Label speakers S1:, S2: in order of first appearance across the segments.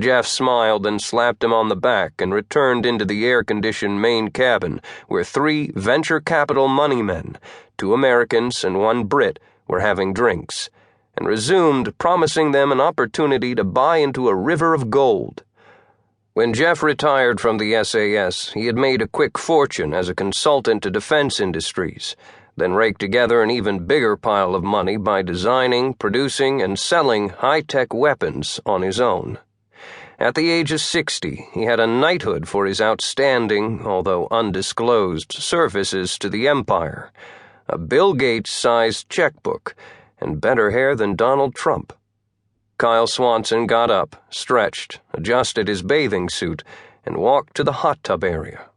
S1: Jeff smiled and slapped him on the back and returned into the air-conditioned main cabin where 3 venture capital money men, 2 Americans and 1 Brit, were having drinks, and resumed promising them an opportunity to buy into a river of gold. When Jeff retired from the SAS, he had made a quick fortune as a consultant to defense industries, then raked together an even bigger pile of money by designing, producing, and selling high-tech weapons on his own. At the age of 60, he had a knighthood for his outstanding, although undisclosed, services to the empire, a Bill Gates-sized checkbook, and better hair than Donald Trump. Kyle Swanson got up, stretched, adjusted his bathing suit, and walked to the hot tub area.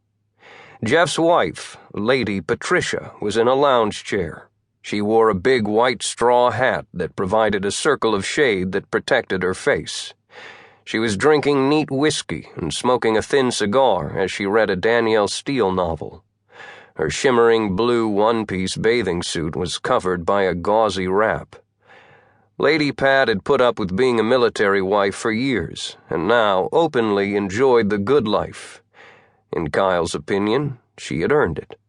S1: Jeff's wife, Lady Patricia, was in a lounge chair. She wore a big white straw hat that provided a circle of shade that protected her face. She was drinking neat whiskey and smoking a thin cigar as she read a Danielle Steele novel. Her shimmering blue one-piece bathing suit was covered by a gauzy wrap. Lady Pat had put up with being a military wife for years, and now openly enjoyed the good life. In Kyle's opinion, she had earned it.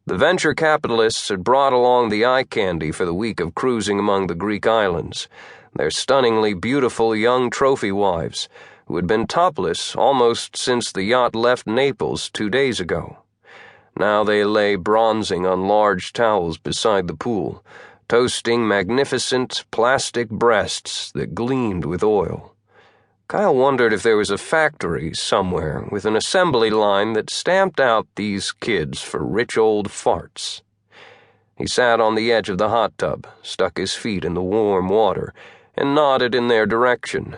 S1: The venture capitalists had brought along the eye candy for the week of cruising among the Greek islands, their stunningly beautiful young trophy wives, who had been topless almost since the yacht left Naples 2 days ago. Now they lay bronzing on large towels beside the pool, toasting magnificent plastic breasts that gleamed with oil. Kyle wondered if there was a factory somewhere with an assembly line that stamped out these kids for rich old farts. He sat on the edge of the hot tub, stuck his feet in the warm water, and nodded in their direction.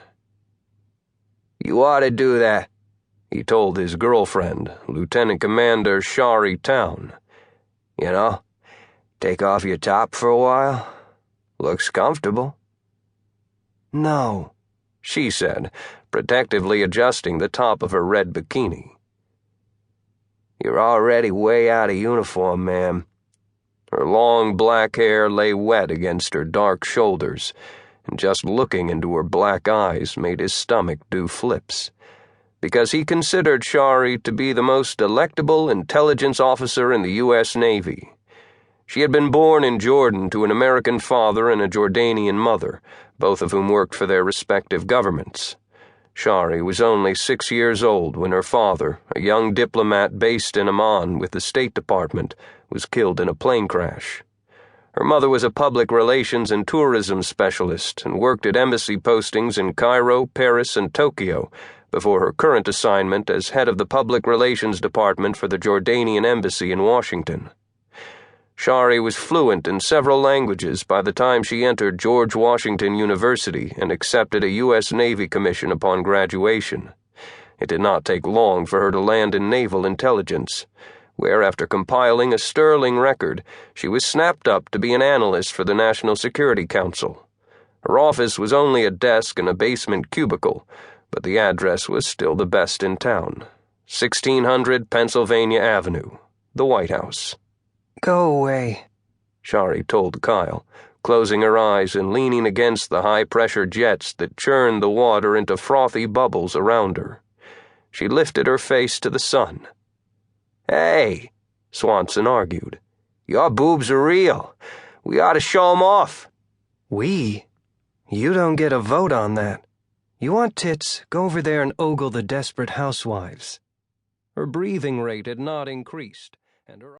S1: "You ought to do that," he told his girlfriend, Lieutenant Commander Shari Town. "You know, take off your top for a while. Looks comfortable."
S2: "No,"
S1: she said, protectively adjusting the top of her red bikini.
S2: "You're already way out of uniform, ma'am."
S1: Her long black hair lay wet against her dark shoulders, and just looking into her black eyes made his stomach do flips, because he considered Shari to be the most delectable intelligence officer in the U.S. Navy. She had been born in Jordan to an American father and a Jordanian mother, both of whom worked for their respective governments. Shari was only 6 years old when her father, a young diplomat based in Amman with the State Department, was killed in a plane crash. Her mother was a public relations and tourism specialist and worked at embassy postings in Cairo, Paris, and Tokyo before her current assignment as head of the public relations department for the Jordanian embassy in Washington. Shari was fluent in several languages by the time she entered George Washington University and accepted a U.S. Navy commission upon graduation. It did not take long for her to land in naval intelligence, where, after compiling a sterling record, she was snapped up to be an analyst for the National Security Council. Her office was only a desk and a basement cubicle, but the address was still the best in town. 1600 Pennsylvania Avenue, the White House.
S2: "Go away,"
S1: Shari told Kyle, closing her eyes and leaning against the high-pressure jets that churned the water into frothy bubbles around her. She lifted her face to the sun. "Hey," Swanson argued, "your boobs are real. We ought to show 'em off."
S2: "We? You don't get a vote on that. You want tits? Go over there and ogle the desperate housewives."
S1: Her breathing rate had not increased, and her